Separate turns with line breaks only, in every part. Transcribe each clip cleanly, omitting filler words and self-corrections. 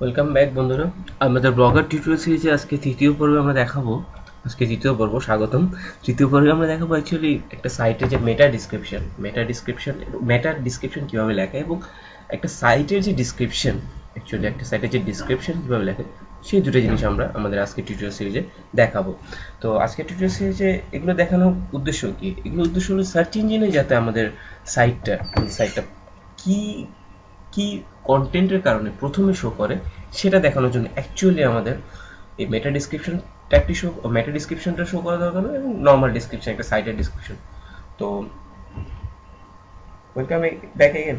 Welcome back বন্ধুরা। আমাদের blogger tutorial সিরিজে আজকে তৃতীয় পর্বে আমরা দেখাবো। আজকে তৃতীয় পর্ব, স্বাগতম। তৃতীয় পর্বে আমরা দেখাবো অ্যাকচুয়ালি একটা সাইটের যে মেটা ডিসক্রিপশন কীভাবে লেখা, এবং একটা সাইটের যে ডিসক্রিপশন, অ্যাকচুয়ালি একটা সাইটের যে ডিসক্রিপশন কীভাবে লেখে, সেই দুটো জিনিস আমরা আমাদের আজকে টিউটোরিয়াল সিরিজে দেখাবো। তো আজকে টিউটোরিয়াল সিরিজে এগুলো দেখানোর উদ্দেশ্য কি? এগুলো উদ্দেশ্য হলো সার্চ ইঞ্জিনে যাতে আমাদের সাইটটা কি কি কন্টেন্টের কারণে প্রথমে শো করে সেটা দেখানোর জন্য অ্যাকচুয়ালি আমাদের এই মেটা ডিসক্রিপশনটা শো করা দরকার নয়, এবং নর্মাল ডিসক্রিপশন, একটা সাইটের ডিসক্রিপশন। তো ওয়েলকাম ব্যাক এগেন।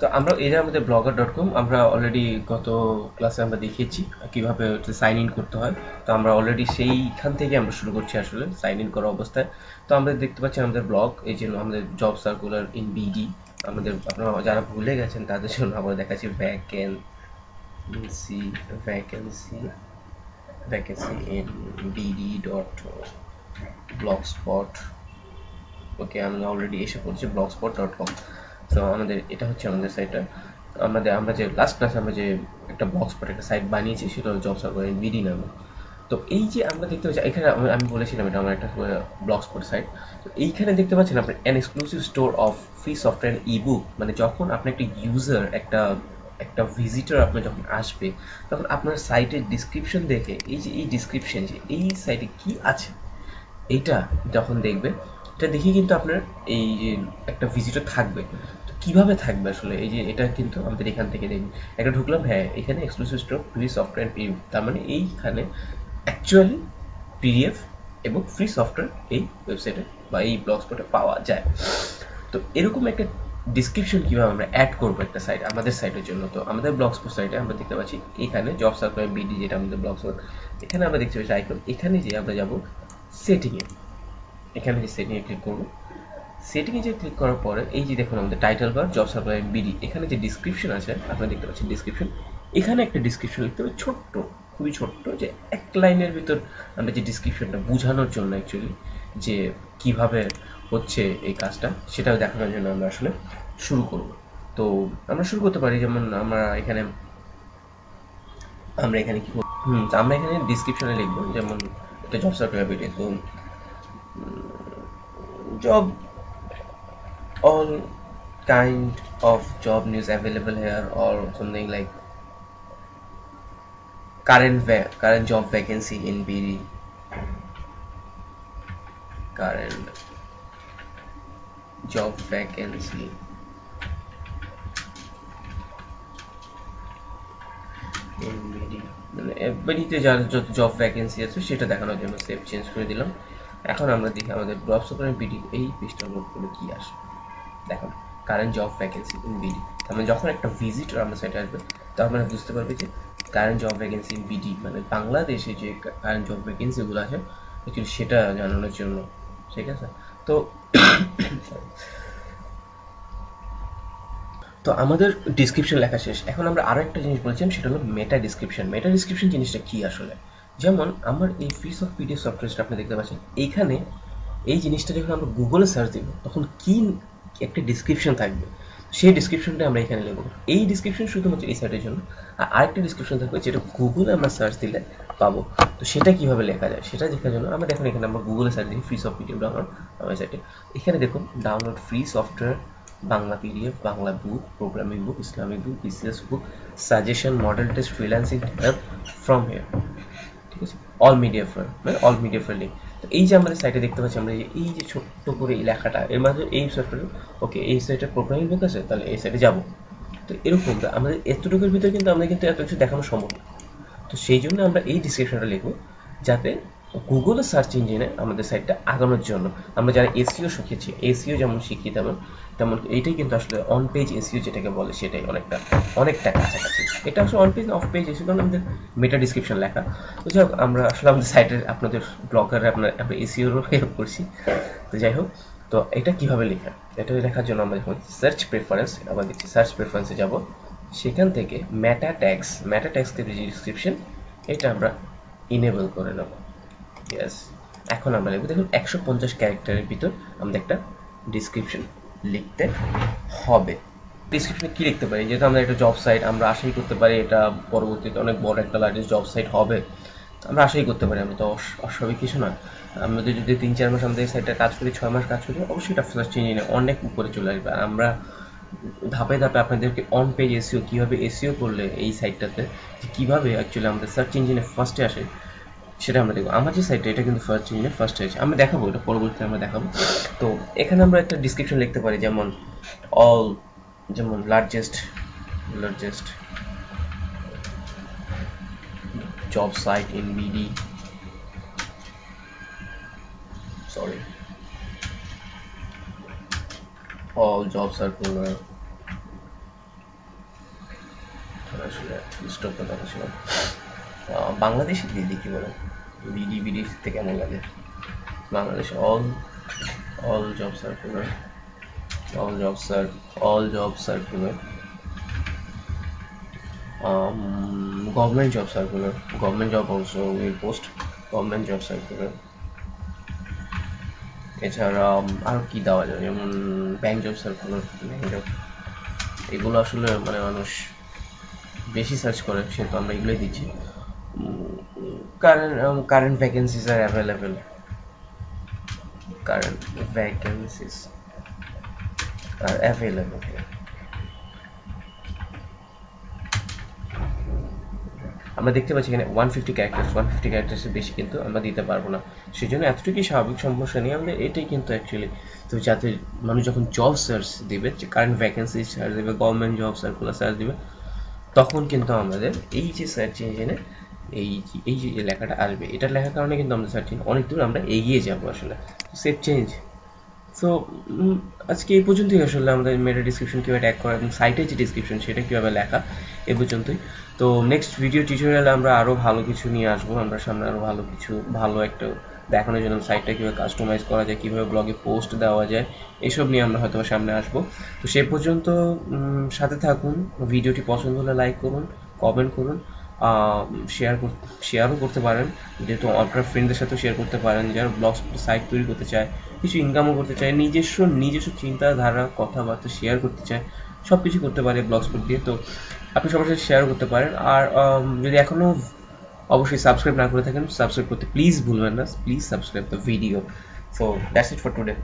তো আমরা এই যে আমাদের blogger.com, আমরা অলরেডি গত ক্লাসে আমরা দেখিয়েছি কিভাবে সাইন ইন করতে হয়। তো আমরা অলরেডি সেইখান থেকে আমরা শুরু করছি আসলে সাইন ইন করা অবস্থায়। তো আমরা দেখতে পাচ্ছি আমাদের ব্লগ, এই জন্য আমাদের জব সার্কুলার ইন বিডি। আমাদের আপনারা যারা ভুলে গেছেন তাদের জন্য আমরা দেখাচ্ছি vacancy vacancy vacancy in BD dot blogspot. Okay, আমরা অলরেডি এসে পড়ছি blogspot.com। তো আমাদের এটা হচ্ছে আমাদের সাইটটা। আমরা যে লাস্ট ক্লাসে আমরা যে একটা ব্লগস্পট একটা সাইট বানিয়েছি, সেটা হলো জব সার্ভার বিডি নামে। তো এই যে আমরা দেখতে পাচ্ছি এখানে, আমি বলেছিলাম এটা আমার একটা ব্লগস্পট সাইট। তো এইখানে দেখতে পাচ্ছেন আপনার an exclusive store of free software ebook. মানে যখন আপনি একটা ইউজার, একটা একটা ভিজিটর আপনার যখন আসবে, তখন আপনার সাইটের ডিসক্রিপশন দেখে, এই ডিসক্রিপশন যে এই সাইটে কি আছে, এইটা যখন দেখবে, এটা দেখে কিন্তু আপনার এই যে একটা ভিজিটর থাকবে। তো কিভাবে থাকবে আসলে, এই যে এটা কিন্তু আমাদের এখান থেকে দেখবে, একটা ঢুকলাম, হ্যাঁ এখানে exclusive store free software PDF, তার মানে এইখানে অ্যাকচুয়ালি পিডিএফ এবং ফ্রি সফটওয়্যার এই ওয়েবসাইটে বা এই ব্লগ স্পটে পাওয়া যায়। তো এরকম একটা ডিসক্রিপশন কিভাবে আমরা অ্যাড করবো একটা সাইট, আমাদের সাইটের জন্য। তো আমাদের ব্লগ স্পট সাইটে আমরা দেখতে পাচ্ছি এখানে জব সার্কুলার বিডি, যেটা আমাদের ব্লগ স্পট, এখানে আমরা দেখতে পাচ্ছি আইকন। এখানে যে আমরা যাব সেটিংয়ে, এখানে যে সেটিংয়ে ক্লিক করবো, সেটিংয়ে যে ক্লিক করার পরে এই যে দেখুন আমাদের title bar job supply BD, এখানে যে ডিসক্রিপশন আছে আপনারা দেখতে পাচ্ছেন ডিসক্রিপশন। এখানে একটা ডিসক্রিপশন লিখতে হবে ছোট্ট, খুবই ছোট্ট, যে এক লাইনের ভিতর আমরা যে ডিসক্রিপশনটা বোঝানোর জন্য অ্যাকচুয়ালি যে কিভাবে হচ্ছে এই কাজটা, সেটাও দেখানোর জন্য আমরা আসলে শুরু করব। তো আমরা শুরু করতে পারি, যেমন আমরা এখানে কি করব, আমরা এখানে ডিসক্রিপশনে লিখবো যেমন এটা জব সাপ্লাই বিডি। তো job, all kind of job news available here, or something like current job vacancy in BD, current job vacancy in BD, মানে এফবিডিতে যার যত জব ভ্যাকেন্সি আছে সেটা দেখানোর জন্য সেভ চেঞ্জ করে দিলাম। এখন আমরা দেখি আমাদের জব সাপ্লাই বিডি এই পেজটা লোড করে কি আসে। দেখুন, current job vacancy in BD, তার মানে যখন একটা ভিজিটর আমরা সাইটে আসবে, তখন আমরা বুঝতে পারবে যে current job vacancy in BD, মানে বাংলাদেশে যে কারেন্ট জব ভ্যাকেন্সিগুলো আছে অ্যাকচুয়ালি সেটা জানানোর জন্য। ঠিক আছে, তো তো আমাদের ডিসক্রিপশন লেখা শেষ। এখন আমরা আরো একটা জিনিস বলছিলাম, সেটা হলো মেটা ডিসক্রিপশন। মেটা ডিসক্রিপশন জিনিসটা কি আসলে? যেমন আমার এই ফ্রি অফ পিডিএফ সফটওয়্যারটা আপনি দেখতে পাচ্ছেন, এইখানে এই জিনিসটা যখন আমরা গুগলে সার্চ দিব, তখন কি একটা ডিসক্রিপশন থাকবে, সেই ডিসক্রিপশনটা আমরা এখানে লিখব। এই ডিসক্রিপশন শুধুমাত্র এই সাইটের জন্য। আর আরেকটা ডিসক্রিপশন থাকবে যেটা গুগলে আমরা সার্চ দিলে পাবো। তো সেটা কিভাবে লেখা যায় সেটা দেখার জন্য আমরা দেখুন এখানে আমরা গুগলে সার্চ দিই ফ্রি অফ পিডিএফ ডাউনলোড আমার সাইটে। এখানে দেখুন download free software, Bangla PDF, Bangla book, programming book, Islamic book, BCS book, suggestion, model test, freelancing help from here. ঠিক আছে, অল মিডিয়া ফ্রেন্ড, মানে অল মিডিয়া ফ্রেন্ডলি। তো এই যে আমাদের সাইটে দেখতে পাচ্ছি আমরা এই যে ছোট্ট করে এই লেখাটা, এর মাঝে এই সফটওয়্যার, ওকে এই সাইটে প্রোগ্রামিং বুক আছে, তাহলে এই সাইটে যাবো। তো এরকম আমাদের এতটুকুর ভিতরে কিন্তু আমরা কিন্তু এত কিছু দেখানো সম্ভব না। তো সেই জন্য আমরা এই ডিসক্রিপশনটা লিখবো, যাতে গুগলের সার্চ ইঞ্জিনে আমাদের সাইটটা আগানোর জন্য। আমরা যারা এসইও শিখেছি, এসইও যেমন শিখি, তেমন তেমন এইটাই কিন্তু আসলে অন পেজ এসইও যেটাকে বলে, সেটাই অনেকটা কাছাকাছি। এটা আসলে on page of page SEO, কারণ আমাদের মেটা ডিসক্রিপশন লেখা। তো যাই হোক, আমরা আসলে আমাদের সাইটের আপনাদের ব্লগারে আমরা এসইওরও হেল্প করছি। তো যাই হোক, তো এটা কিভাবে লেখা, এটা লেখার জন্য আমরা যখন সার্চ প্রেফারেন্স, আমরা দেখছি সার্চ প্রেফারেন্সে যাব, সেখান থেকে মেটা ট্যাক্সের যে ডিসক্রিপশন, এটা আমরা ইনেবল করে নেব। ইয়েস, এখন আমরা লিখব, দেখুন 150 ক্যারেক্টারের ভিতর আমাদের একটা ডিসক্রিপশন লিখতে হবে। ডিসক্রিপশনে কি লিখতে পারি, যেহেতু আমরা একটা জব সাইট, আমরা আশাই করতে পারি এটা পরবর্তীতে অনেক বড় একটা লার্জেস্ট জব সাইট হবে, আমরা আশাই করতে পারি, আমরা তো অস্বাভাবিক কিছু নয়। আমাদের যদি 3-4 মাস আমাদের সাইটটা কাজ করি, 6 মাস কাজ করি, অবশ্যই এটা সার্চ ইঞ্জিনে অনেক উপরে চলে আসবে। আর আমরা ধাপে ধাপে আপনাদেরকে অন পেজ এসিও কীভাবে এসিও করলে এই সাইটটাতে কীভাবে অ্যাকচুয়ালি আমাদের সার্চ ইঞ্জিনে ফার্স্টে আসে সেটা আমরা দেখবো। আমার যে সাইটটা এটা কিন্তু সার্চ ইঞ্জিনে ফার্স্টে আছে, আমরা দেখাবো এটা পরবর্তীতে আমরা দেখাবো। তো এখানে আমরা একটা ডিসক্রিপশন লিখতে পারি, যেমন অল, যেমন largest job site in BD, sorry, all job circular, আসলে স্টপ করতে পারছিল বাংলাদেশি দিদি কি বলে বিডি থেকে কেমন লাগে Bangladesh, all job circular, all job circular, government job circular, government job also will post government job circular। এছাড়া আরও কি দেওয়া যায়, যেমন bank job circular, bank job, এগুলো আসলে মানে মানুষ বেশি সার্চ করে, সেহেতু আমরা এগুলোই দিচ্ছি। কারেন্ট ভ্যাকেন্সিজ আর অ্যাভেলেবেল, কারেন্ট ভ্যাকেন্সিজ আর অ্যাভেলেবেল। আমরা দেখতে পাচ্ছি এখানে 150 ক্যারেক্টার্সের বেশি কিন্তু আমরা দিতে পারবো না, সেই জন্য এতটুকুই স্বাভাবিক, সমস্যা নেই আমাদের, এটাই কিন্তু অ্যাকচুয়ালি। তো যাতে মানুষ যখন জব সার্চ দিবে, কারেন্ট ভ্যাকেন্সি সার্চ দেবে, গভর্নমেন্ট জব সার্কুলার সার্চ দিবে, তখন কিন্তু আমাদের এই যে সার্চ ইঞ্জিনে এই যে লেখাটা আসবে, এটা লেখার কারণে কিন্তু আমাদের সার্চ ইঞ্জিন অনেক দূর আমরা এগিয়ে যাবো আসলে। Save change. সো আজকে এই পর্যন্তই আসলে আমাদের মেটা ডিসক্রিপশন কীভাবে ট্যাগ করা এবং সাইটের যে ডিসক্রিপশন সেটা কীভাবে লেখা, এ পর্যন্তই। তো নেক্সট ভিডিও টিউটোরিয়ালে আমরা আরও ভালো কিছু নিয়ে আসবো, আমরা সামনে আরও ভালো একটা দেখানোর জন্য সাইটটা কীভাবে কাস্টমাইজ করা যায়, কীভাবে ব্লগে পোস্ট দেওয়া যায়, এসব নিয়ে আমরা হয়তো সামনে আসবো। তো সেই পর্যন্ত সাথে থাকুন, ভিডিওটি পছন্দ হলে লাইক করুন, কমেন্ট করুন, শেয়ারও করতে পারেন, যেহেতু আপনার ফ্রেন্ডদের সাথেও শেয়ার করতে পারেন, যারা ব্লগ সাইট তৈরি করতে চায়, কিছু ইনকামও করতে চায়, নিজস্ব চিন্তাধারা কথাবার্তা শেয়ার করতে চায়, সব কিছু করতে পারে ব্লগস্পট দিয়ে। তো আপনি সবার সাথে শেয়ারও করতে পারেন। আর যদি এখনও অবশ্যই সাবস্ক্রাইব না করে থাকেন, সাবস্ক্রাইব করতে প্লিজ ভুলবেন না, please subscribe the video. So that's it for today.